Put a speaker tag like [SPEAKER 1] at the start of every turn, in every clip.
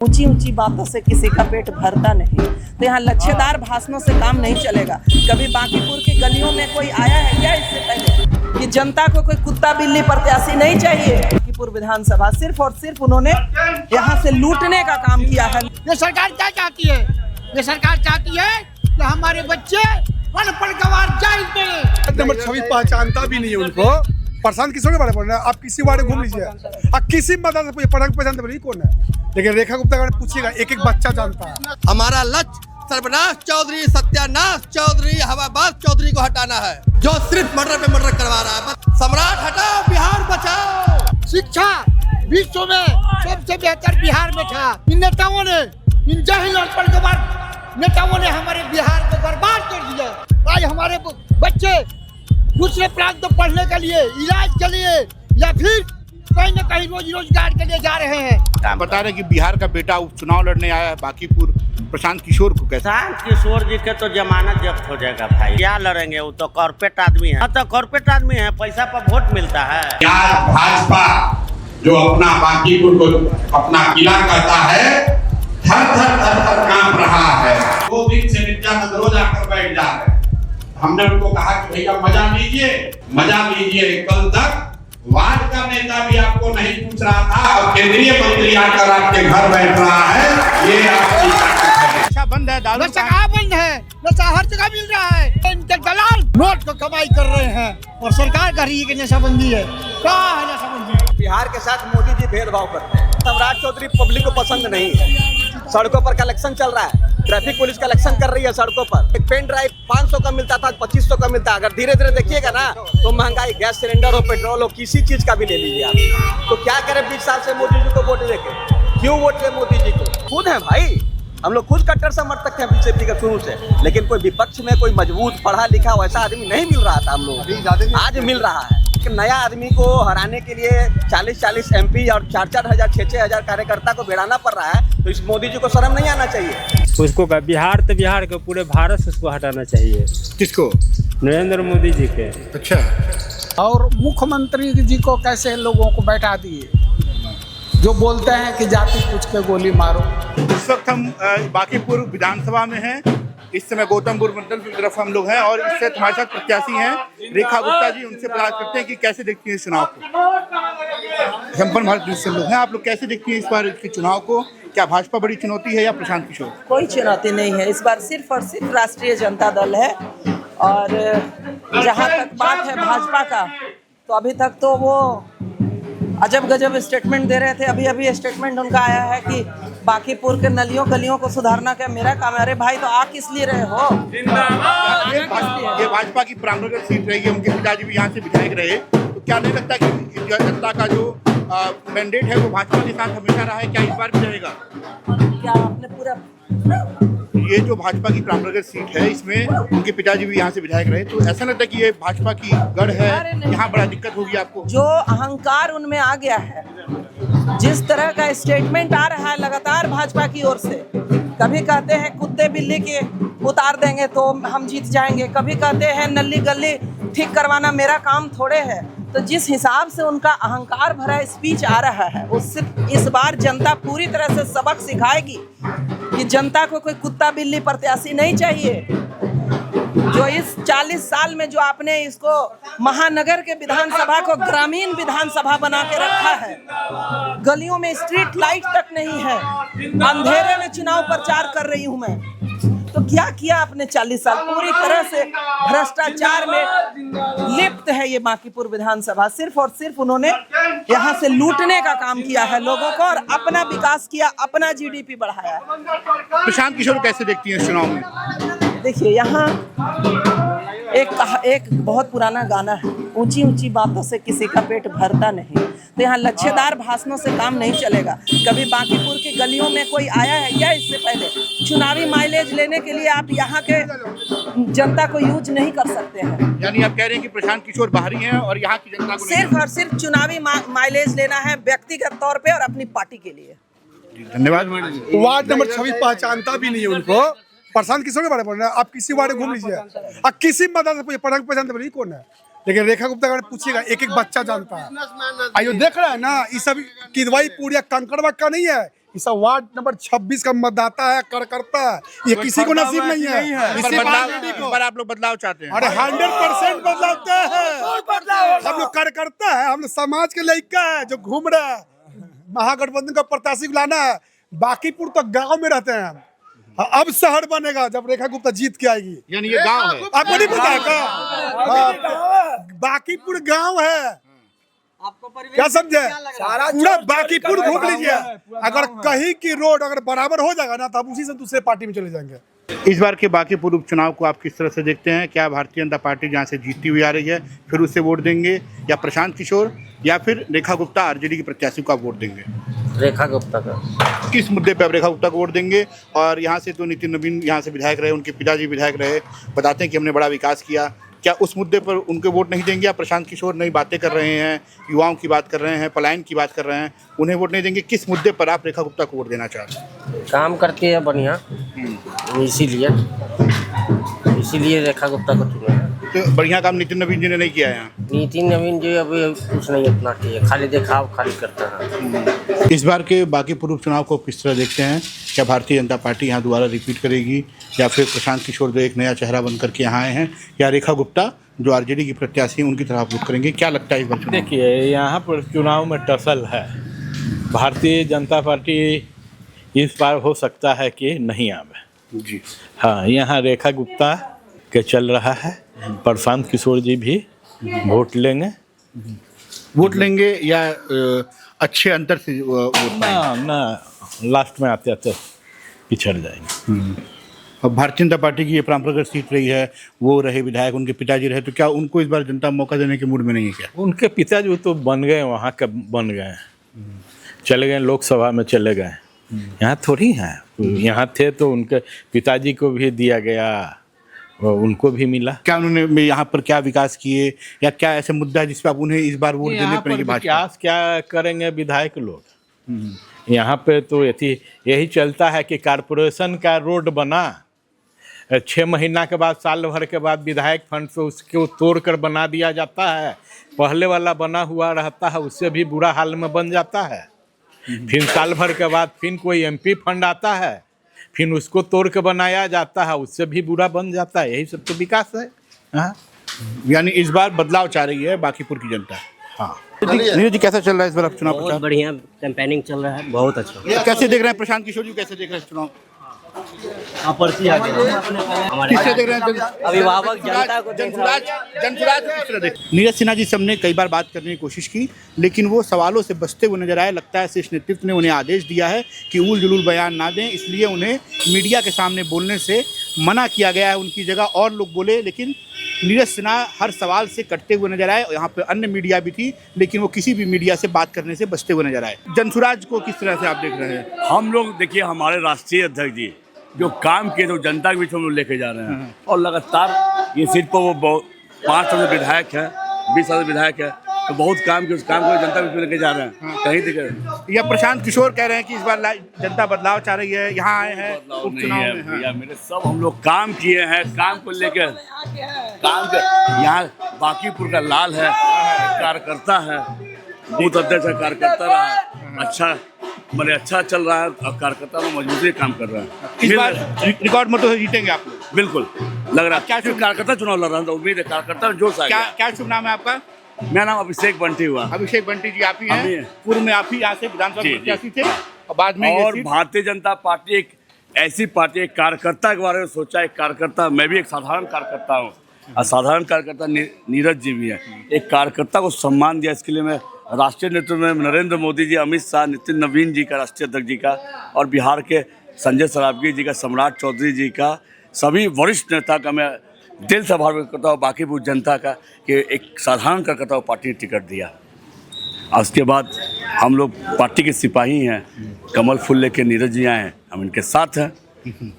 [SPEAKER 1] ऊंची ऊंची बातों से किसी का पेट भरता नहीं, तो यहाँ लच्छेदार भाषणों से काम नहीं चलेगा। कभी बांकीपुर की गलियों में कोई आया है क्या इससे पहले कि जनता को कोई कुत्ता बिल्ली प्रत्याशी नहीं चाहिए? बांकीपुर विधानसभा सिर्फ और सिर्फ उन्होंने यहाँ से लूटने का काम किया है।
[SPEAKER 2] ये सरकार क्या चाहती है? ये सरकार चाहती है कि हमारे बच्चे अनपढ़ गंवार जेल में।
[SPEAKER 3] नंबर 26 पहचानता भी नहीं है उनको। प्रशांत किशोर के बारे में बोल रहे हैं आप, किसी वार्ड घूम लीजिए, आप किसी मतदान से पूछिए पहचानते नहीं कौन है, लेकिन रेखा गुप्ता के बारे में पूछिएगा, एक एक बच्चा जानता है।
[SPEAKER 4] हमारा लक्ष्य सर्वनाश चौधरी, सत्यानाश चौधरी, हवाबाज चौधरी को हटाना है, जो सिर्फ मर्डर पे मर्डर करवा रहा है। सम्राट हटाओ, बिहार बचाओ।
[SPEAKER 2] शिक्षा विश्व में सबसे बेहतर बिहार में था। इन नेताओं ने, इन जहिल अनपढ़ गंवार नेताओं ने हमारे बिहार को बर्बाद कर दिया। आज हमारे बच्चे दूसरे प्रांत में पढ़ने के लिए, इलाज के लिए या फिर कहीं न कहीं रोजगार के लिए जा रहे हैं।
[SPEAKER 5] बता रहे कि बिहार का बेटा उपचुनाव लड़ने आया है बांकीपुर, प्रशांत किशोर को कैसे?
[SPEAKER 6] प्रशांत किशोर जी के तो जमानत जब्त हो जाएगा भाई, क्या लड़ेंगे? वो तो कॉर्पोरेट आदमी है। तो कॉर्पोरेट आदमी है, पैसा पर वोट मिलता है।
[SPEAKER 7] यार भाजपा जो अपना बांकीपुर को अपना किला कहता है, थर थर थर थर कांप रहा है। 2 दिन से नित्यानंद रोज आकर बैठ जा रहे हैं। हमने उनको कहा कि भैया मजा लीजिए। कल तक वार्ड का नेता भी आपको नहीं पूछ रहा था और केंद्रीय मंत्री आकर आपके घर बैठ रहा है। ये आपकी ताकत है।
[SPEAKER 5] नशा बंद है, दारू
[SPEAKER 2] नशा कहाँ बंद है? नशा हर जगह मिल रहा है। इनके दलाल नोट को कमाई कर रहे हैं और सरकार कह रही है कि नशाबंदी है। कहाँ है नशाबंदी?
[SPEAKER 8] बिहार के साथ मोदी जी भेदभाव करते हैं। सम्राट चौधरी पब्लिक को पसंद नहीं है। सड़कों पर कलेक्शन चल रहा है, ट्रैफिक पुलिस कलेक्शन कर रही है सड़कों पर। एक पेन ड्राइव 500 का मिलता था, 2500 का मिलता है। अगर धीरे धीरे देखिएगा ना तो महंगाई, गैस सिलेंडर हो, पेट्रोल हो, किसी चीज का भी ले लीजिए आप। तो क्या करें 20 साल से मोदी जी को वोट देके? क्यों वोट दे मोदी जी को? खुद है भाई, हम लोग खुद कट्टर समर्थक हैं बीजेपी का शुरू से, लेकिन कोई विपक्ष में कोई मजबूत पढ़ा लिखा वैसा आदमी नहीं मिल रहा था हम लोग। आज मिल रहा है। एक नया आदमी को हराने के लिए 40-40 MP और 4-4 हजार 6-6 हजार कार्यकर्ता को भिड़ाना पड़ रहा है, तो इस मोदी जी को शर्म नहीं आना चाहिए?
[SPEAKER 9] उसको का बिहार तो बिहार के पूरे भारत से उसको हटाना चाहिए।
[SPEAKER 5] किसको?
[SPEAKER 9] नरेंद्र मोदी जी के।
[SPEAKER 5] अच्छा।
[SPEAKER 10] और मुख्यमंत्री जी को कैसे लोगों को बैठा दिए जो बोलते हैं कि जाति पूछ के गोली मारो।
[SPEAKER 5] इस वक्त हम बांकीपुर विधानसभा में हैं। इस समय गौतमपुर मंडल की तरफ हम लोग हैं और इससे हमारे साथ प्रत्याशी हैं रेखा गुप्ता जी। उनसे बात करते हैं कि कैसे देखती हैं इस चुनाव को। संपन्न भारत न्यूज़ से लोग हैं, आप लोग कैसे देखती हैं इस बार के चुनाव को? क्या भाजपा बड़ी चुनौती है या प्रशांत किशोर?
[SPEAKER 1] कोई चुनौती नहीं है, इस बार सिर्फ और सिर्फ राष्ट्रीय जनता दल है। और जहाँ तक बात है भाजपा का, तो अभी तक तो वो अजब गजब स्टेटमेंट दे रहे थे। अभी स्टेटमेंट उनका आया है कि बांकीपुर के नलियों गलियों को सुधारना क्या मेरा काम है। अरे भाई, तो आ किस लिए रहे हो?
[SPEAKER 5] ये भाजपा की प्रांगण सीट रही है, उनके पिताजी भी यहाँ से विधायक रहे, तो क्या नहीं लगता कि जनता का जो मैंडेट है वो भाजपा के साथ हमेशा रहा है, क्या इस बार भी रहेगा?
[SPEAKER 1] क्या आपने पूरा
[SPEAKER 5] ये जो भाजपा की प्रांगण सीट है, इसमें उनके पिताजी भी यहाँ से विधायक रहे, तो ऐसा लगता है कि ये भाजपा की गढ़ है, यहाँ बड़ा दिक्कत होगी आपको?
[SPEAKER 1] जो अहंकार उनमें आ गया है, जिस तरह का स्टेटमेंट आ रहा है लगातार भाजपा की ओर से, कभी कहते हैं कुत्ते बिल्ली के उतार देंगे तो हम जीत जाएंगे, कभी कहते हैं नली गली ठीक करवाना मेरा काम थोड़े है। तो जिस हिसाब से उनका अहंकार भरा स्पीच आ रहा है, उससे इस बार जनता पूरी तरह से सबक सिखाएगी कि जनता को कोई कुत्ता बिल्ली प्रत्याशी नहीं चाहिए। जो इस 40 साल में जो आपने इसको महानगर के विधानसभा को ग्रामीण विधानसभा बना के रखा है, गलियों में स्ट्रीट लाइट तक नहीं है, अंधेरे में चुनाव प्रचार कर रही हूं मैं, तो क्या किया आपने 40 साल? पूरी तरह से भ्रष्टाचार में लिप्त है ये बांकीपुर विधानसभा। सिर्फ और सिर्फ उन्होंने यहाँ से लूटने का काम किया है लोगों को, और अपना विकास किया, अपना GDP बढ़ाया है।
[SPEAKER 5] प्रशांत किशोर कैसे देखती हैं इस चुनाव में?
[SPEAKER 1] देखिए, यहाँ एक बहुत पुराना गाना है, ऊंची ऊंची बातों से किसी का पेट भरता नहीं, तो यहाँ लच्छेदार भाषणों से काम नहीं चलेगा। कभी बांकीपुर की गलियों में कोई आया है क्या इससे पहले? चुनावी माइलेज लेने के लिए आप यहाँ के जनता को यूज नहीं कर सकते हैं।
[SPEAKER 5] यानी आप कह रहे हैं कि प्रशांत किशोर बाहरी हैं और यहाँ की जनता को
[SPEAKER 1] सिर्फ और सिर्फ चुनावी माइलेज लेना है व्यक्तिगत तौर पे और अपनी पार्टी के लिए।
[SPEAKER 5] धन्यवाद।
[SPEAKER 3] वार्ड नंबर 26 पहचानता भी नहीं है उनको। प्रशांत किशोर के बारे में बोल रहे हैं आप, किसी वार्ड घूम लीजिए, आप किसी मतदान से पूछिए पहचानते नहीं कौन है, लेकिन रेखा गुप्ता के बारे में पूछिएगा, एक एक बच्चा जानता है। आइयो देख रहा है ना, ये सब किदवाई पूरी कंकड़वा का नहीं है, ये सब वार्ड नंबर 26 का मतदाता है, कार्यकर्ता है, ये किसी को नसीब नहीं है।
[SPEAKER 5] इस बार आप लोग बदलाव चाहते हैं?
[SPEAKER 3] अरे 100% बदलाव है। हम लोग कार्यकर्ता है, हम लोग समाज के लड़का है जो घूम रहा है। महागठबंधन का प्रत्याशी को लाना है। बाकीपुर तो गांव में रहते हैं हम, अब शहर बनेगा जब रेखा गुप्ता जीत के आएगी।
[SPEAKER 5] यानी ये गांव है,
[SPEAKER 3] आपको नहीं पता है क्या? बाकीपुर गांव है, क्या समझे? पूरा बाकीपुर घूम लीजिए। अगर कहीं की रोड अगर बराबर हो जाएगा ना तो हम उसी से दूसरे पार्टी में चले जाएंगे।
[SPEAKER 5] इस बार के बाकीपुर उपचुनाव को आप किस तरह से देखते हैं? क्या भारतीय जनता पार्टी जहां से जीतती हुई आ रही है फिर उससे वोट देंगे, या प्रशांत किशोर, या फिर रेखा गुप्ता आरजेडी की प्रत्याशी को आप वोट देंगे?
[SPEAKER 6] रेखा गुप्ता का।
[SPEAKER 5] किस मुद्दे पे आप रेखा गुप्ता को वोट देंगे? और यहाँ से तो नितिन नवीन यहाँ से विधायक रहे, उनके पिताजी विधायक रहे, बताते हैं कि हमने बड़ा विकास किया, क्या उस मुद्दे पर उनके वोट नहीं देंगे? या प्रशांत किशोर नई बातें कर रहे हैं, युवाओं की बात कर रहे हैं, पलायन की बात कर रहे हैं, उन्हें वोट नहीं देंगे? किस मुद्दे पर आप रेखा गुप्ता को वोट देना चाहते हैं?
[SPEAKER 6] काम करती है बढ़िया, इसीलिए रेखा गुप्ता को चुना।
[SPEAKER 5] तो बढ़िया काम नितिन नवीन जी ने नहीं किया है यहाँ?
[SPEAKER 6] नितिन नवीन जी अभी कुछ नहीं इतना किया, खाली दिखाव खाली करता है।
[SPEAKER 5] इस बार के बाकीपुर उपचुनाव को किस तरह देखते हैं? क्या भारतीय जनता पार्टी यहाँ दोबारा रिपीट करेगी, या फिर प्रशांत किशोर जो एक नया चेहरा बन करके यहाँ आए हैं, या रेखा गुप्ता जो आरजेडी की प्रत्याशी हैं उनकी तरफ आप लोग करेंगे? क्या लगता है इस बार?
[SPEAKER 11] देखिए, यहाँ पर चुनाव में टसल है। भारतीय जनता पार्टी इस बार हो सकता है कि नहीं आवे
[SPEAKER 5] जी।
[SPEAKER 11] हाँ, यहाँ रेखा गुप्ता के चल रहा है, प्रशांत किशोर जी भी वोट लेंगे।
[SPEAKER 5] वोट लेंगे या अच्छे अंतर से वोट पाएंगे?
[SPEAKER 11] ना लास्ट में आते आते पिछड़ जाएंगे।
[SPEAKER 5] अब भारतीय जनता पार्टी की ये परंपरागत सीट रही है, वो रहे विधायक, उनके पिताजी रहे, तो क्या उनको इस बार जनता मौका देने के मूड में नहीं है क्या?
[SPEAKER 11] उनके पिताजी तो बन गए, वहाँ के बन गए, चले गए लोकसभा में, चले गए। यहाँ थोड़ी हैं, यहाँ थे तो उनके पिताजी को भी दिया गया, उनको भी मिला।
[SPEAKER 5] क्या उन्होंने यहाँ पर क्या विकास किए, या क्या ऐसे मुद्दा है जिस पर आप उन्हें इस बार वोट देने पड़ेगी?
[SPEAKER 11] विकास क्या करेंगे विधायक लोग? यहाँ पे तो यही चलता है कि कारपोरेशन का रोड बना, 6 महीना के बाद, साल भर के बाद विधायक फंड से उसको तोड़ कर बना दिया जाता है। पहले वाला बना हुआ रहता है, उससे भी बुरा हाल में बन जाता है। फिर साल भर के बाद फिर कोई एमपी फंड आता है, फिर उसको तोड़ के बनाया जाता है, उससे भी बुरा बन जाता है। यही सब तो विकास है। हाँ,
[SPEAKER 5] यानी इस बार बदलाव चाह रही है बाकीपुर की जनता।
[SPEAKER 11] हाँ।
[SPEAKER 5] नीरज जी, कैसा चल रहा है इस बार आप चुनाव प्रचार?
[SPEAKER 6] बढ़िया कैंपेनिंग चल रहा है, बहुत अच्छा।
[SPEAKER 5] कैसे देख रहे हैं प्रशांत किशोर जी, कैसे देख रहे हैं चुनाव?
[SPEAKER 6] किससे देख रहे हैं? अभिभावक जनता को देख रहा है।
[SPEAKER 5] जनसुराज किस तरह देख? नीरज सिन्हा जी से हमने कई बार बात करने की कोशिश की, लेकिन वो सवालों से बचते हुए नजर आए। लगता है शीर्ष नेतृत्व ने उन्हें आदेश दिया है कि उल जुलूल बयान ना दें, इसलिए उन्हें मीडिया के सामने बोलने से मना किया गया है। उनकी जगह और लोग बोले, लेकिन नीरज सिन्हा हर सवाल से कटते हुए नजर आए। यहाँ पे अन्य मीडिया भी थी, लेकिन वो किसी भी मीडिया से बात करने से बचते हुए नजर आए। जनसुराज को किस तरह से आप देख रहे हैं?
[SPEAKER 12] हम लोग देखिए, हमारे राष्ट्रीय अध्यक्ष जी जो काम किए तो जनता के बीच में लेके जा रहे हैं, और लगातार ये सीट पर वो 5 साल विधायक है, 20 साल विधायक है, तो बहुत काम किए, उस काम को जनता के बीच में लेके जा रहे हैं। कहीं दिक्कत?
[SPEAKER 5] या प्रशांत किशोर कह रहे हैं कि इस बार जनता बदलाव चाह रही है, यहाँ आए हैं उपचुनाव में।
[SPEAKER 12] भैया मेरे, सब हम लोग काम किए हैं, काम को लेकर काम कर। यहाँ बाकीपुर का लाल है, कार्यकर्ता है, बूथ अध्यक्ष है, कार्यकर्ता रहा, अच्छा मैंने अच्छा चल रहा है, और कार्यकर्ता में मजबूती काम कर रहा है।
[SPEAKER 5] इस बार रिकॉर्ड मतों से जीतेंगे आप लोग?
[SPEAKER 12] बिल्कुल लग रहा है। क्या कार्यकर्ता चुनाव लड़ रहा है, तो उम्मीद है कार्यकर्ता में जोश आएगा।
[SPEAKER 5] क्या शुभ नाम है आपका?
[SPEAKER 12] मेरा नाम अभिषेक बंटी हुआ।
[SPEAKER 5] अभिषेक बंटी जी आप ही हैं? पूर्व में आप ही यहाँ से विधानसभा प्रत्याशी थे, और बाद में
[SPEAKER 12] और भारतीय जनता पार्टी एक ऐसी पार्टी, एक कार्यकर्ता के बारे में सोचा। एक कार्यकर्ता, मैं भी एक साधारण कार्यकर्ता हूँ, और साधारण कार्यकर्ता नीरज जी भी है। एक कार्यकर्ता को सम्मान दिया, इसके लिए मैं राष्ट्रीय नेतृत्व में नरेंद्र मोदी जी, अमित शाह, नितिन नवीन जी का, राष्ट्रीय अध्यक्ष जी का, और बिहार के संजय सरावगी जी का, सम्राट चौधरी जी का, सभी वरिष्ठ नेता का मैं दिल से आभार व्यक्त करता हूँ। बाकीपुर जनता का कि एक साधारण कार्यकर्ता को पार्टी ने टिकट दिया। और उसके बाद हम लोग पार्टी के सिपाही हैं, कमल फूल लेके नीरज जी आए हैं, हम इनके साथ हैं,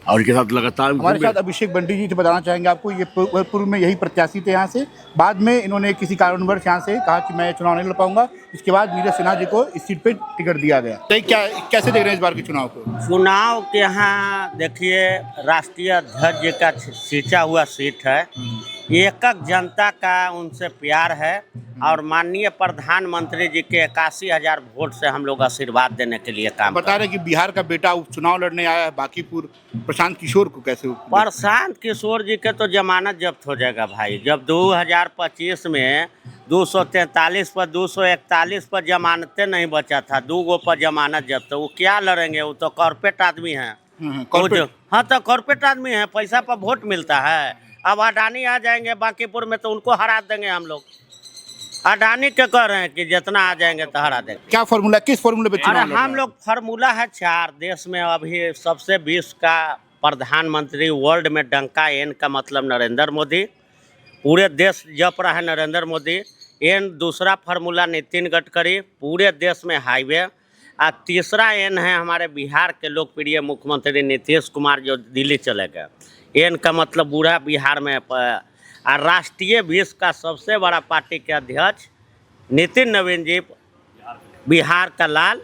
[SPEAKER 12] और इनके साथ लगातार।
[SPEAKER 5] हमारे साथ अभिषेक बंटी जी थे। बताना चाहेंगे आपको, ये पूर्व में यही प्रत्याशी थे यहाँ से, बाद में इन्होंने किसी कारणवश यहाँ से कहा कि मैं चुनाव नहीं लड़ पाऊंगा, इसके बाद नीरज सिन्हा जी को इस सीट पे टिकट दिया गया। तो क्या कैसे देख रहे हैं इस बार के चुनाव को?
[SPEAKER 6] चुनाव के यहाँ देखिए, राष्ट्रीय अध्यक्ष जी का सींचा हुआ सीट है। एकक जनता का उनसे प्यार है और माननीय प्रधानमंत्री जी के 81,000 वोट से हम लोग आशीर्वाद देने के लिए काम
[SPEAKER 5] बता रहे कि बिहार का बेटा उपचुनाव लड़ने आया है बांकीपुर, प्रशांत किशोर को कैसे
[SPEAKER 6] प्रशांत किशोर जी के तो जमानत जब्त हो जाएगा भाई। जब 2025 में 243 पर 241 पर जमानतें नहीं बचा था, 2 गो पर जमानत जब्त, तो वो क्या लड़ेंगे? वो तो कॉर्पोरेट आदमी हैं। हाँ, तो कॉर्पोरेट आदमी है, पैसा पर वोट मिलता है। अब अडानी आ जाएंगे बांकीपुर में तो उनको हरा देंगे हम लोग। अडानी के कह रहे हैं कि जितना आ जाएंगे तो हरा देंगे।
[SPEAKER 5] क्या फॉर्मूला, किस फॉर्मूले पे चुनाव लड़ रहे हैं?
[SPEAKER 6] हम लोग फार्मूला है 4 देश में अभी सबसे 20 का प्रधानमंत्री, वर्ल्ड में डंका, एन का मतलब नरेंद्र मोदी, पूरे देश जप रहा है नरेंद्र मोदी। एन दूसरा फार्मूला नितिन गडकरी, पूरे देश में हाईवे। और तीसरा एन है हमारे बिहार के लोकप्रिय मुख्यमंत्री नीतीश कुमार जो दिल्ली चले गए। एन का मतलब पूरा बिहार में। और राष्ट्रीय 20 का सबसे बड़ा पार्टी के अध्यक्ष नितिन नवीन जी, बिहार का लाल,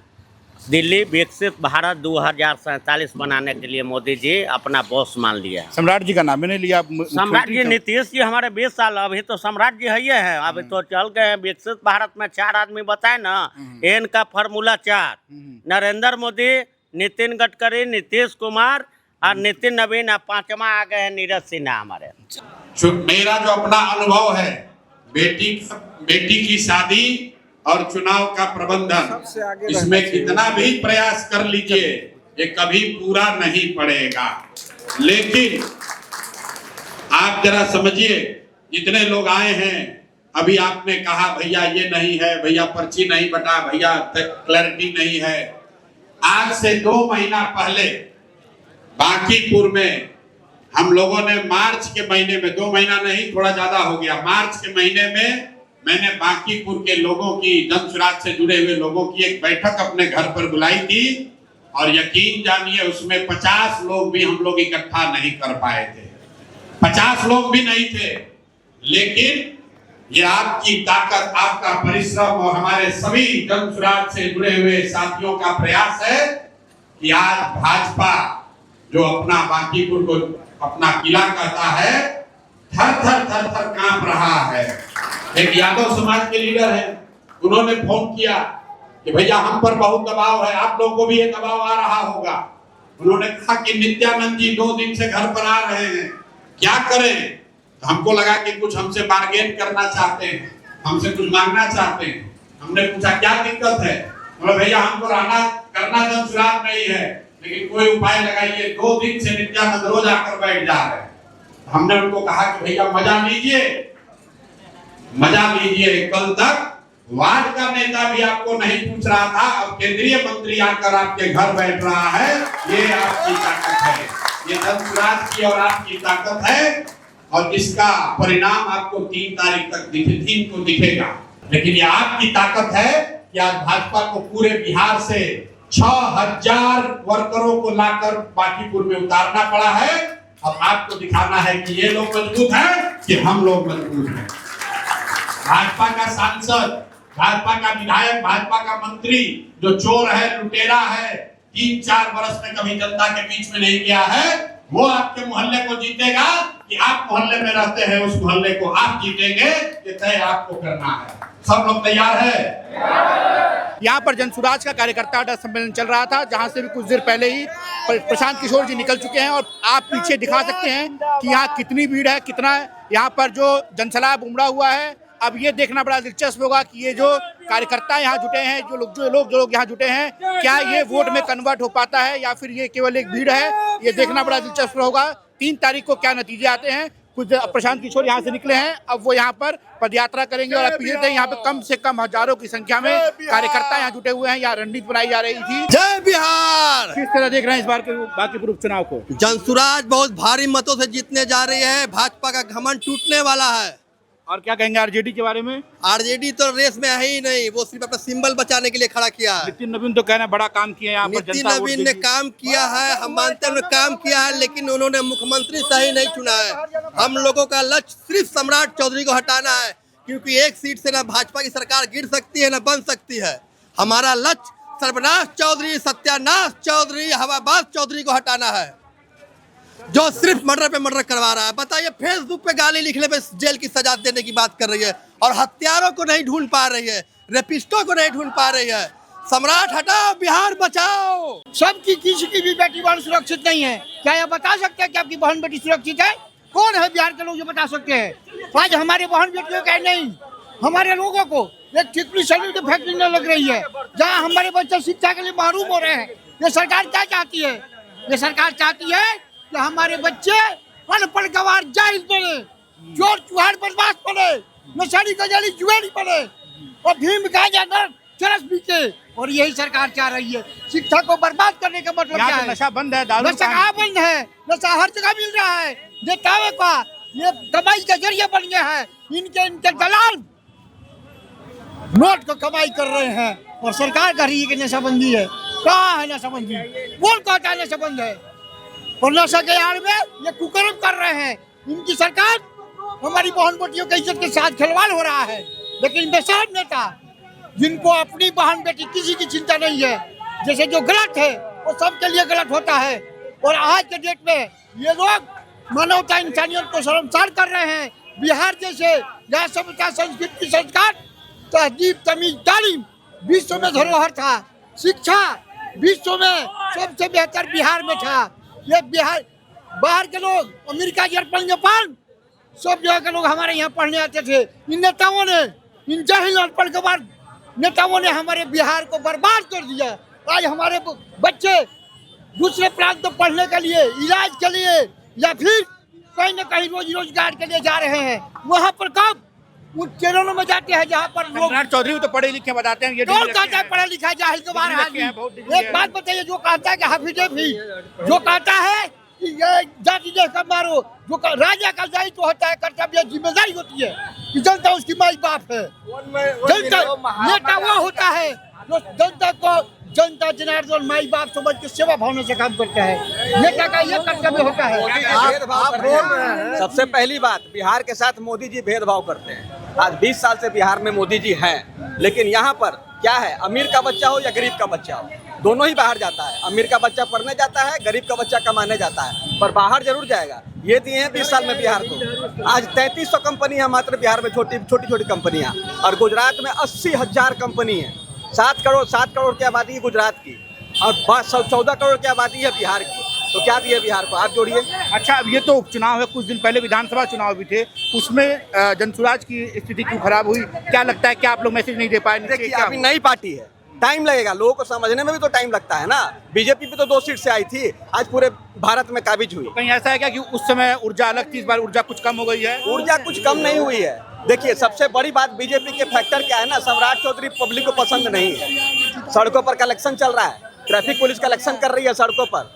[SPEAKER 6] दिल्ली विकसित भारत 2047 बनाने के लिए मोदी जी अपना बॉस मान लिया है।
[SPEAKER 5] सम्राट जी का नाम नहीं लिया।
[SPEAKER 6] सम्राट जी नीतीश जी हमारे 20 साल, अभी तो सम्राट जी है ही है। अभी तो चल गए हैं विकसित भारत में 4 आदमी बताए ना। एन का फार्मूला 4, नरेंद्र मोदी, नितिन गडकरी, नीतीश कुमार और नितिन नवीन। 5वां आ गए हैं नीरज सिन्हा हमारे।
[SPEAKER 7] मेरा जो अपना अनुभव है, बेटी की शादी और चुनाव का प्रबंधन, इसमें कितना भी प्रयास कर लीजिए ये कभी पूरा नहीं पड़ेगा। लेकिन आप जरा समझिए, जितने लोग आए हैं, अभी आपने कहा भैया ये नहीं है, भैया पर्ची नहीं बटा, भैया क्लैरिटी नहीं है। आज से 2 महीना पहले बांकीपुर में हम लोगों ने मार्च के महीने में, 2 महीना नहीं थोड़ा ज्यादा हो गया, मार्च के महीने में मैंने बांकीपुर के लोगों की, जन स्वराज से जुड़े हुए लोगों की एक बैठक अपने घर पर बुलाई थी। और यकीन जानिए उसमें 50 लोग भी हम लोग इकट्ठा नहीं कर पाए थे। 50 लोग भी नहीं थे। लेकिन ये आपकी ताकत, आपका परिश्रम और हमारे सभी जन स्वराज से जुड़े हुए साथियों का प्रयास है कि आज भाजपा जो अपना बांकीपुर को अपना किला कहता है, थर थर थर थर कांप रहा है। एक यादव समाज के लीडर है, उन्होंने फोन किया कि भैया हम पर बहुत दबाव है, आप लोगों को भी ये दबाव आ रहा होगा। उन्होंने कहा कि नित्यानंद जी 2 दिन से घर पर आ रहे हैं, क्या करें? तो हमको लगा कि कुछ हमसे बार्गेन करना चाहते हैं, हमसे कुछ मांगना चाहते हैं। हमने पूछा क्या दिक्कत है? बोले भैया हमको रहना करना जन स्वराज नहीं है, लेकिन कोई उपाय लगाइए। 2 दिन से नित्यानंद रोज आकर बैठ जा रहे हैं। हमने उनको कहा कि भैया मजा लीजिए, मजा लीजिए। कल तक वार्ड का नेता भी आपको नहीं पूछ रहा था, अब केंद्रीय मंत्री आकर आपके घर बैठ रहा है। ये आपकी ताकत है, ये जन स्वराज की और आपकी ताकत है। और इसका परिणाम आपको 3 तारीख तक 3 को दिखेगा। लेकिन ये आपकी ताकत है कि आज भाजपा को पूरे बिहार से 6000 वर्करों को लाकर बांकीपुर में उतारना पड़ा है। अब आपको दिखाना है कि ये लोग मजबूत हैं कि हम लोग मजबूत हैं। भाजपा का सांसद, भाजपा का विधायक, भाजपा का मंत्री जो चोर है, लुटेरा है, 3-4 वर्ष में कभी जनता के बीच में नहीं गया है, वो आपके मोहल्ले को जीतेगा कि आप मोहल्ले में रहते हैं उस मोहल्ले को आप जीतेंगे, ये तय आपको करना है। सब लोग तैयार है?
[SPEAKER 5] यहाँ पर जन स्वराज का कार्यकर्ता अड्डा सम्मेलन चल रहा था, जहाँ से भी कुछ देर पहले ही प्रशांत किशोर जी निकल चुके हैं। और आप पीछे दिखा सकते हैं कि यहाँ कितनी भीड़ है, कितना यहाँ पर जो जनसैलाब उमड़ा हुआ है। अब ये देखना बड़ा दिलचस्प होगा कि ये जो कार्यकर्ता यहाँ जुटे हैं, जो लोग यहाँ जुटे हैं, क्या ये वोट में कन्वर्ट हो पाता है या फिर ये केवल एक भीड़ है, ये देखना बड़ा दिलचस्प होगा। 3 तारीख को क्या नतीजे आते हैं। कुछ प्रशांत किशोर यहाँ से निकले हैं, अब वो यहाँ पर पदयात्रा करेंगे। और आप पीछे यहाँ पे कम से कम हजारों की संख्या में कार्यकर्ता यहाँ जुटे हुए हैं। यहाँ रणनीति बनाई जा रही थी।
[SPEAKER 4] जय बिहार।
[SPEAKER 5] किस तरह देख रहे हैं इस बार के बांकीपुर उपचुनाव को?
[SPEAKER 4] जन स्वराज बहुत भारी मतों से जीतने जा रही है, भाजपा का घमंड टूटने वाला है।
[SPEAKER 5] और क्या कहेंगे आरजेडी के बारे में?
[SPEAKER 4] आरजेडी तो रेस में है ही नहीं, वो सिर्फ अपना सिंबल बचाने के लिए खड़ा किया है।
[SPEAKER 5] नितिन नवीन तो कहना बड़ा काम किया है यहाँ पर,
[SPEAKER 4] नितिन नवीन ने काम किया है, हम मानते हैं काम किया है, लेकिन उन्होंने मुख्यमंत्री सही नहीं चुना है। हम लोगों का लक्ष्य सिर्फ सम्राट चौधरी को हटाना है, क्योंकि एक सीट से ना भाजपा की सरकार गिर सकती है ना बन सकती है। हमारा लक्ष्य सर्वनाश चौधरी, सत्यानाश चौधरी, हवाबाज चौधरी को हटाना है। जो सिर्फ मर्डर पे मर्डर करवा रहा है। बताइए, फेसबुक पे गाली लिखने पे जेल की सजा देने की बात कर रही है और हत्यारों को नहीं ढूंढ पा रही है, रेपिस्टों को नहीं ढूंढ पा रही है। सम्राट हटाओ, बिहार बचाओ।
[SPEAKER 2] सबकी किसी की भी बेटी बहन सुरक्षित नहीं है। क्या ये बता सकते हैं कि आपकी बहन बेटी सुरक्षित है? कौन है बिहार के लोग जो बता सकते हैं? आज हमारे बहन बेटियों का नहीं, हमारे लोगों को एक टिकली सैलून की फैक्ट्री न लग रही है, जहाँ हमारे बच्चे शिक्षा के लिए महरूम हो रहे हैं। ये सरकार क्या चाहती है? ये सरकार चाहती है कि हमारे बच्चे अनपढ़ गवार जाहिल बने, चोर चुहार बदमाश बने, नशारी गजाली जुएरी बने और भीम गांजा नर चरस बिके। और यही सरकार चाह रही है। शिक्षा को बर्बाद करने का मतलब क्या है?
[SPEAKER 5] नशा बंद है, दारू
[SPEAKER 2] नशा कहाँ बंद है? नशा हर जगह मिल रहा है। नेताओं का ये कमाई का जरिया बन गया है। इनके दलाल नोट को कमाई कर रहे हैं और सरकार कह रही है कि नशाबंदी है। कहाँ है नशाबंदी? कौन कहता है नशाबंद है? और नशा के आड़ में ये कुकर्म कर रहे हैं। इनकी सरकार हमारी बहन बेटियों की इज्जत के साथ खिलवाड़ हो रहा है। लेकिन बेशर्म नेता जिनको अपनी बहन बेटी किसी की चिंता नहीं है, जैसे जो गलत है वो सबके लिए गलत होता है। और आज के डेट में ये लोग मानवता इंसानियत को शर्मसार कर रहे हैं। बिहार जैसे जहाँ सभ्यता संस्कृति संस्कार तहजीब तमीज तालीम विश्व में धरोहर था, शिक्षा विश्व में सबसे बेहतर बिहार में था। ये बिहार बाहर के लोग अमेरिका जापान जापान सब जगह के लोग हमारे यहाँ पढ़ने आते थे। इन नेताओं ने, इन जाहिल अनपढ़ गवार नेताओं ने हमारे बिहार को बर्बाद कर दिया। आज हमारे बच्चे दूसरे प्रांत में पढ़ने के लिए, इलाज के लिए या फिर कहीं न कहीं रोजगार के लिए जा रहे हैं। वहाँ पर कब उन केरलों में जाते हैं जहाँ पर लोग
[SPEAKER 5] सम्राट चौधरी तो पढ़े लिखे बताते हैं, ये
[SPEAKER 2] कौन कहता है पढ़ा लिखा जाहिल के बाहर आदमी? एक बात बताइए, जो कहता है कि हाफिज जो कहता है कि ये जाति देखकर मारो, जो राजा का दायित्व होता है, कर्तव्य जिम्मेदारी होती है कि जनता उसकी माई बाप है। जनता नेता वो होता है जो जनता को जनता जनार्दन माई बाप समझ के सेवा भावना से काम करता है। नेता का ये कर्तव्य होता है।
[SPEAKER 8] सबसे पहली बात, बिहार के साथ मोदी जी भेदभाव करते हैं। आज 20 साल से बिहार में मोदी जी हैं, लेकिन यहाँ पर क्या है, अमीर का बच्चा हो या गरीब का बच्चा हो, दोनों ही बाहर जाता है। अमीर का बच्चा पढ़ने जाता है, गरीब का बच्चा कमाने जाता है, पर बाहर जरूर जाएगा। ये दिए हैं 20 साल में बिहार को। आज 3300 कंपनी है मात्र बिहार में, छोटी छोटी कंपनियां, और गुजरात में 80,000 कंपनी है। 7 करोड़ की आबादी है गुजरात की और 14 करोड़ की आबादी है बिहार की। तो क्या दिए बिहार को? आप जोड़िए।
[SPEAKER 5] अच्छा, अब ये तो उपचुनाव है, कुछ दिन पहले विधानसभा चुनाव भी थे, उसमें जनसुराज की स्थिति क्यों खराब हुई? क्या लगता है कि आप लोग मैसेज नहीं दे पाए?
[SPEAKER 8] देखिए, अभी नई पार्टी है, टाइम लगेगा, लोगों को समझने में भी तो टाइम लगता है ना। बीजेपी भी तो 2 सीट से आई थी, आज पूरे भारत में काबिज हुई।
[SPEAKER 5] कहीं ऐसा है क्या कि उस समय ऊर्जा अलग थी, इस बार ऊर्जा कुछ कम हो गई है?
[SPEAKER 8] ऊर्जा कुछ कम नहीं हुई है। देखिए, सबसे बड़ी बात बीजेपी के फैक्टर क्या है ना, सम्राट चौधरी पब्लिक को पसंद नहीं है। सड़कों पर कलेक्शन चल रहा है, ट्रैफिक पुलिस कलेक्शन कर रही है सड़कों पर,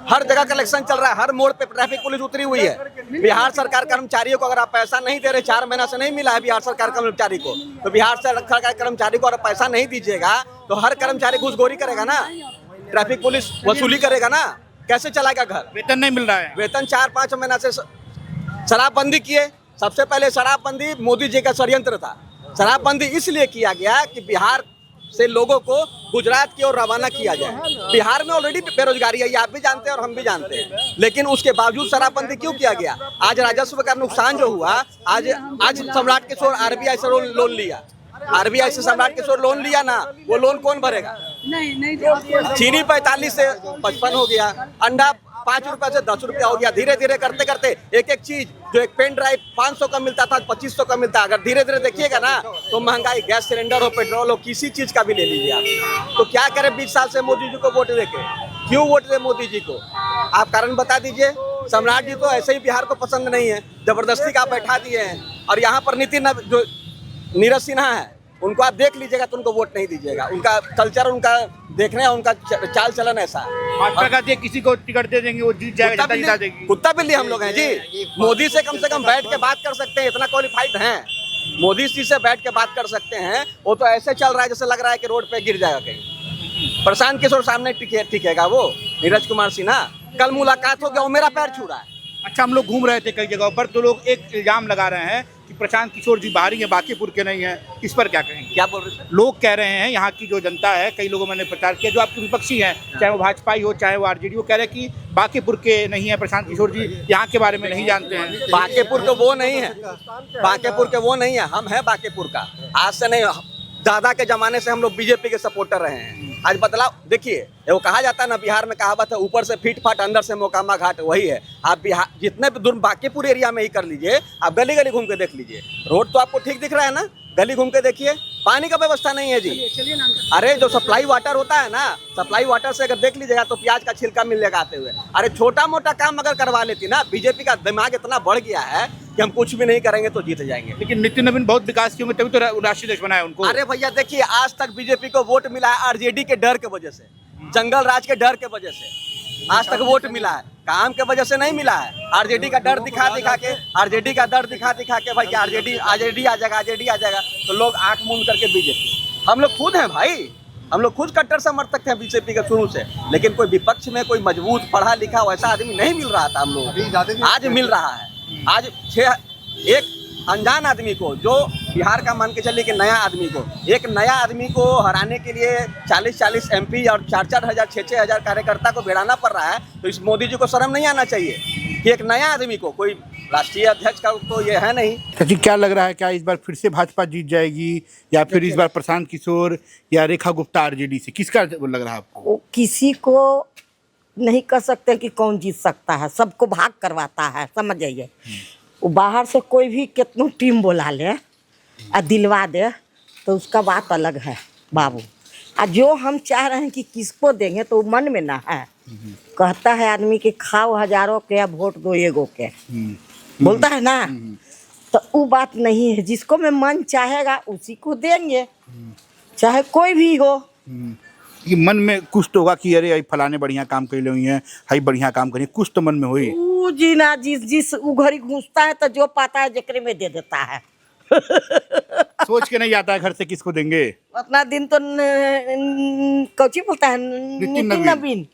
[SPEAKER 8] हर जगह कलेक्शन चल रहा है, हर मोड़ पे ट्रैफिक पुलिस उतरी हुई है। बिहार सरकार कर्मचारियों को अगर आप पैसा नहीं दे रहे, 4 महीना से नहीं मिला है बिहार सरकार कर्मचारी को, तो बिहार सरकार कर्मचारी को अगर पैसा नहीं दीजिएगा तो हर कर्मचारी घूसखोरी करेगा ना, ट्रैफिक पुलिस वसूली करेगा ना, कैसे चलाएगा घर?
[SPEAKER 5] वेतन नहीं मिल रहा है।
[SPEAKER 8] वेतन 4-5 महीना से शराबबंदी किए। सबसे पहले शराबबंदी मोदी जी का षड्यंत्र था। शराबबंदी इसलिए किया गया कि बिहार से लोगों को गुजरात की ओर रवाना किया जाए। बिहार में ऑलरेडी बेरोजगारी है, ये आप भी जानते हैं और हम भी जानते हैं, लेकिन उसके बावजूद शराबबंदी क्यों किया गया? आज राजस्व का नुकसान जो हुआ, आज सम्राट किशोर आरबीआई से लोन लिया, आरबीआई से सम्राट किशोर लोन लिया ना, वो लोन कौन भरेगा? नहीं। चीनी 45 से 55 हो गया, अंडा 5 रुपए से 10 रुपया हो गया। धीरे धीरे करते करते एक एक चीज, जो एक पेन ड्राइव 500 का मिलता था 2500 का मिलता है। अगर धीरे धीरे देखिएगा ना तो महंगाई, गैस सिलेंडर हो, पेट्रोल हो, किसी चीज का भी ले लीजिए आप। तो क्या करें 20 साल से मोदी जी को वोट देके? क्यों वोट दे मोदी जी को? आप कारण बता दीजिए। सम्राट जी तो ऐसे ही बिहार को पसंद नहीं है, जबरदस्ती का आप बैठा दिए हैं। और यहाँ पर जो नीरज सिन्हा है, उनको आप देख लीजिएगा तो उनको वोट नहीं दीजिएगा। उनका कल्चर, उनका देखने, उनका चाल चलन ऐसा है।
[SPEAKER 5] किसी को टिकट दे देंगे वो जीत जाएगा, जिता देगी।
[SPEAKER 8] कुत्ता बिल्ली हम लोग हैं जी। मोदी से कम बैठ के बात कर सकते हैं, इतना क्वालिफाइड हैं। मोदी जी से बैठ के बात कर सकते हैं। वो तो ऐसे चल रहा है जैसे लग रहा है कि रोड पे गिर जाएगा कहीं। प्रशांत किशोर सामने टिकेगा वो, नीरज कुमार सिन्हा। कल मुलाकात हो गया, वो मेरा पैर छू रहा है।
[SPEAKER 5] अच्छा, हम लोग घूम रहे थे कई जगहों पर, तो लोग एक इल्जाम लगा रहे हैं कि प्रशांत किशोर जी बाहरी हैं, बांकीपुर के नहीं हैं, इस पर क्या कहेंगे?
[SPEAKER 8] क्या बोल रहे हैं?
[SPEAKER 5] लोग कह रहे हैं, यहाँ की जो जनता है, कई लोगों मैंने प्रचार किया जो आपके विपक्षी हैं, चाहे वो भाजपा ही हो चाहे वो आरजेडी, वो कह रहे हैं कि बांकीपुर के नहीं है प्रशांत किशोर जी, यहाँ के बारे में नहीं जानते हैं।
[SPEAKER 8] बांकीपुर के वो नहीं है, बांकीपुर के वो नहीं है, हम है बांकीपुर का। आज से नहीं, दादा के जमाने से हम लोग बीजेपी के सपोर्टर रहे हैं। आज बदलाव देखिए, वो कहा जाता है ना, बिहार में कहावत है, ऊपर से फीट फाट अंदर से मोकामा घाट, वही है। आप बिहार जितने भी दूर बांकीपुर एरिया में ही कर लीजिए, आप गली गली घूम के देख लीजिए, रोड तो आपको ठीक दिख रहा है ना, गली घूम के देखिए, पानी का व्यवस्था नहीं है जी। अरे जो सप्लाई वाटर होता है ना, सप्लाई वाटर से अगर देख लीजिएगा तो प्याज का छिलका मिलेगा आते हुए। अरे छोटा मोटा काम अगर करवा लेती ना, बीजेपी का दिमाग इतना बढ़ गया है कि हम कुछ भी नहीं करेंगे तो जीत जाएंगे।
[SPEAKER 5] लेकिन नितिन नवीन बहुत विकास किए होंगे तभी तो राष्ट्रीय अध्यक्ष बनाया उनको।
[SPEAKER 8] अरे भैया देखिए, आज तक बीजेपी को वोट मिला है आरजेडी के डर के वजह से, जंगल राज के डर के वजह से आज तक वोट मिला है, काम के वजह से नहीं मिला है। आरजेडी का डर दिखा दिखा के, आरजेडी का डर दिखा दिखा के भाई आरजेडी आरजेडी आ जाएगा, आरजेडी आ जाएगा, तो लोग आंख मूंद करके बीजेपी। हम लोग खुद हैं भाई, हम लोग खुद कट्टर समर्थक थे बीजेपी के शुरू से, लेकिन कोई विपक्ष में कोई मजबूत पढ़ा लिखा वैसा आदमी नहीं मिल रहा था हम लोग। आज मिल रहा है। आज एक अनजान आदमी को, जो बिहार का मान के चलिए कि नया आदमी को, एक नया आदमी को हराने के लिए 40-40 MP और 4-4 हज़ार 6-6 हज़ार कार्यकर्ता को भिड़ाना पड़ रहा है, तो इस मोदी जी को शर्म नहीं आना चाहिए कि एक नया आदमी को, कोई राष्ट्रीय अध्यक्ष का तो ये है नहीं।
[SPEAKER 5] जी क्या लग रहा है, क्या इस बार फिर से भाजपा जीत जाएगी या फिर इस बार प्रशांत किशोर या रेखा गुप्ता आरजेडी से, किसका लग रहा है आपको?
[SPEAKER 13] किसी को नहीं कह सकते कि कौन जीत सकता है, सबको भाग करवाता है, समझ जाइए। वो बाहर से कोई भी कितनों टीम बुला ले और दिलवा दे तो उसका बात अलग है बाबू। और जो हम चाह रहे हैं कि किसको देंगे तो मन में ना है, कहता है आदमी कि खाओ हजारों के या वोट दो एगो के, बोलता है ना, तो वो बात नहीं है। जिसको में मन चाहेगा उसी को देंगे, चाहे कोई भी हो।
[SPEAKER 5] कि मन में कुछ तो होगा कि अरे फलाने बढ़िया काम कर हुई हैं, हाई बढ़िया काम करिए, कुछ तो मन में हुई।
[SPEAKER 13] जी ना, जिस वो घड़ी घुसता है तो जो पाता है जकरे में दे देता है।
[SPEAKER 5] सोच के नहीं आता है घर से किसको देंगे।
[SPEAKER 13] उतना दिन तो कौची बोलता है, नितिन नवीन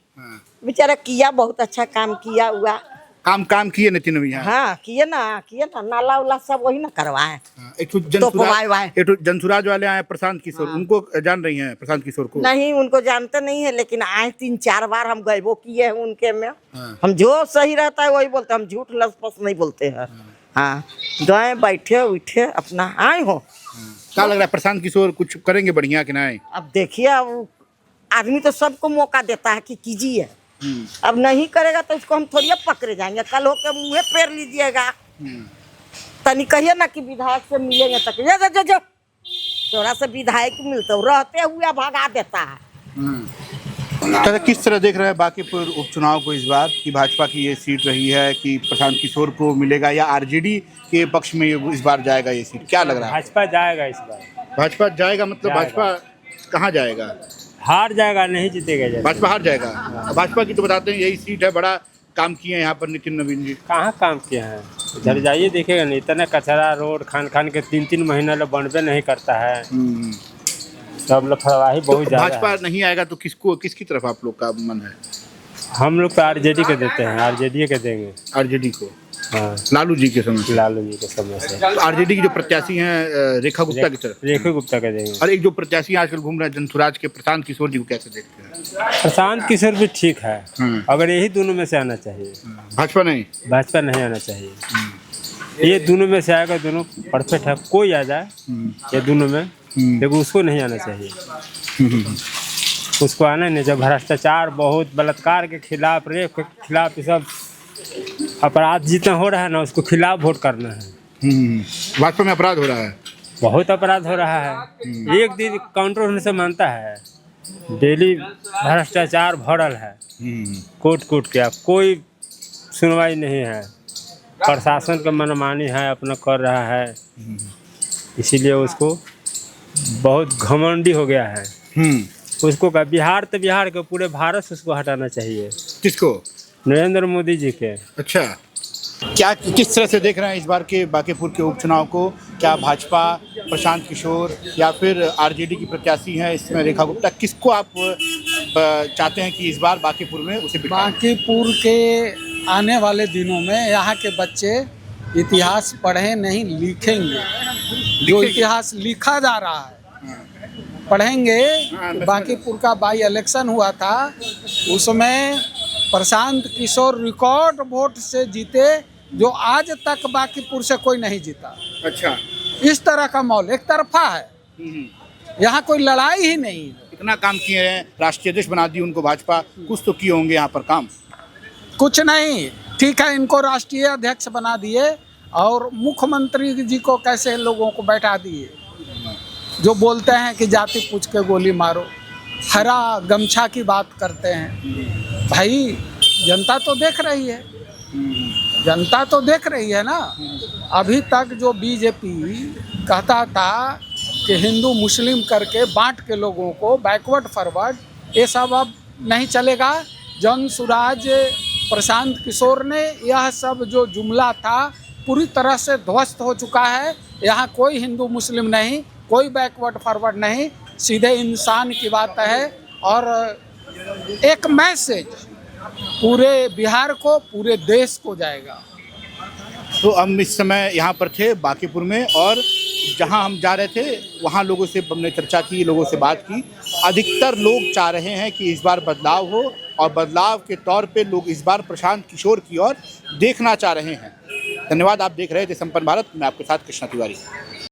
[SPEAKER 13] बेचारा किया, बहुत अच्छा काम किया हुआ।
[SPEAKER 5] काम किए नितिन नवीन।
[SPEAKER 13] हाँ किए ना, नाला उला सब वही ना करवाए।
[SPEAKER 5] एक जनसुराज वाले आए प्रशांत किशोर, उनको जान रही हैं प्रशांत किशोर को?
[SPEAKER 13] नहीं, उनको जानते नहीं है, लेकिन आए 3-4 बार हम गए वो किए हैं उनके में। हम जो सही रहता है वही बोलते, हम झूठ लसपस नहीं बोलते हैं। हाँ, गए बैठे उठे अपना आए हो।
[SPEAKER 5] क्या लग रहा है प्रशांत किशोर कुछ करेंगे बढ़िया कि नहीं?
[SPEAKER 13] अब देखिए, अब आदमी तो सबको मौका देता है कि कीजिए, अब नहीं करेगा तो उसको हम थोड़ी पकड़े जाएंगे। कल होकर मुँहे पेर लीजिएगा, तनी कहिए ना कि विधायक से मिलेंगे तक जो थोड़ा सा विधायक मिलते रहते हुए भगा देता है।
[SPEAKER 5] तो किस तरह देख रहे हैं बांकीपुर उपचुनाव को इस बार, कि भाजपा की ये सीट रही है कि प्रशांत किशोर को मिलेगा या आरजेडी के पक्ष में इस बार जाएगा ये सीट, क्या लग रहा है?
[SPEAKER 9] भाजपा जाएगा इस बार।
[SPEAKER 5] भाजपा जाएगा मतलब भाजपा कहाँ जाएगा?
[SPEAKER 9] हार जाएगा, नहीं जीतेगा।
[SPEAKER 5] भाजपा हार जाएगा। भाजपा की तो बताते हैं यही सीट है, बड़ा काम किए हैं यहाँ पर नितिन नवीन जी।
[SPEAKER 9] कहाँ काम किए हैं, इधर जाइए देखेगा नहीं, इतना कचरा रोड खान के 3-3 महीना लोग बनबे नहीं करता है, सब लापरवाही बहुत ज्यादा।
[SPEAKER 5] भाजपा नहीं आएगा तो किसकी तरफ आप लोग का मन है?
[SPEAKER 9] हम लोग तो आरजेडी के देते हैं, आरजेडी के देंगे।
[SPEAKER 5] आरजेडी को?
[SPEAKER 9] हाँ,
[SPEAKER 5] लालू जी के समय से।
[SPEAKER 9] लालू जी के समय से।
[SPEAKER 5] तो आरजेडी की जो प्रत्याशी हैं रेखा गुप्ता की तरफ?
[SPEAKER 9] रेखा गुप्ता के देंगे।
[SPEAKER 5] और एक जो प्रत्याशी आजकल घूम रहे हैं जनसुराज के, प्रशांत किशोर जी को कैसे देखते हैं?
[SPEAKER 9] प्रशांत किशोर भी ठीक है, अगर यही दोनों में से आना चाहिए।
[SPEAKER 5] भाजपा नहीं
[SPEAKER 9] आना चाहिए। ये दोनों में से आएगा, दोनों परफेक्ट है, कोई आ जाए ये दोनों में, लेकिन उसको नहीं आना चाहिए। उसको आना नहीं, जब भ्रष्टाचार बहुत, बलात्कार के खिलाफ, रेप के खिलाफ, ये सब अपराध जितना हो रहा है ना, उसको खिलाफ वोट करना है।
[SPEAKER 5] भाजपा में अपराध हो रहा है,
[SPEAKER 9] बहुत अपराध हो रहा है। एक दिन काउंटर होने से मानता है, डेली भ्रष्टाचार भरल है, कोट के, अब कोई सुनवाई नहीं है, प्रशासन का मनमानी है, अपना कर रहा है, इसीलिए उसको बहुत घमंडी हो गया है। उसको का बिहार तो बिहार के, पूरे भारत से उसको हटाना चाहिए।
[SPEAKER 5] किसको?
[SPEAKER 9] नरेंद्र मोदी जी के।
[SPEAKER 5] अच्छा, क्या किस तरह से देख रहे हैं इस बार के बांकीपुर के उपचुनाव को? क्या भाजपा, प्रशांत किशोर या फिर आरजेडी की प्रत्याशी हैं इसमें रेखा गुप्ता, किसको आप चाहते हैं कि इस बार बांकीपुर में उसे?
[SPEAKER 10] बांकीपुर के आने वाले दिनों में यहाँ के बच्चे इतिहास पढ़े नहीं लिखेंगे। जो इतिहास लिखा जा रहा है पढ़ेंगे। बांकीपुर का बाई इलेक्शन हुआ था, उसमें प्रशांत किशोर रिकॉर्ड वोट से जीते, जो आज तक बांकीपुर से कोई नहीं जीता।
[SPEAKER 5] अच्छा,
[SPEAKER 10] इस तरह का माहौल एक तरफा है, यहाँ कोई लड़ाई ही नहीं है।
[SPEAKER 5] इतना काम किए हैं, राष्ट्रीय अध्यक्ष बना दी उनको भाजपा, कुछ तो किए होंगे यहाँ पर काम।
[SPEAKER 10] कुछ नहीं, ठीक है, इनको राष्ट्रीय अध्यक्ष बना दिए और मुख्यमंत्री जी को कैसे लोगों को बैठा दिए, जो बोलते हैं कि जाति पूछ के गोली मारो, हरा गमछा की बात करते हैं। भाई जनता तो देख रही है, जनता तो देख रही है ना। अभी तक जो बीजेपी कहता था कि हिंदू मुस्लिम करके बांट के लोगों को बैकवर्ड फॉरवर्ड, ये सब अब नहीं चलेगा। जन सुराज प्रशांत किशोर ने यह सब जो जुमला था पूरी तरह से ध्वस्त हो चुका है। यहाँ कोई हिंदू मुस्लिम नहीं, कोई बैकवर्ड फॉरवर्ड नहीं, सीधे इंसान की बात है। और एक मैसेज पूरे बिहार को, पूरे देश को जाएगा।
[SPEAKER 5] तो हम इस समय यहाँ पर थे बांकीपुर में, और जहाँ हम जा रहे थे वहाँ लोगों से हमने चर्चा की, लोगों से बात की। अधिकतर लोग चाह रहे हैं कि इस बार बदलाव हो, और बदलाव के तौर पे लोग इस बार प्रशांत किशोर की ओर देखना चाह रहे हैं। धन्यवाद। आप देख रहे थे संपन्न भारत, मैं आपके साथ कृष्णा तिवारी।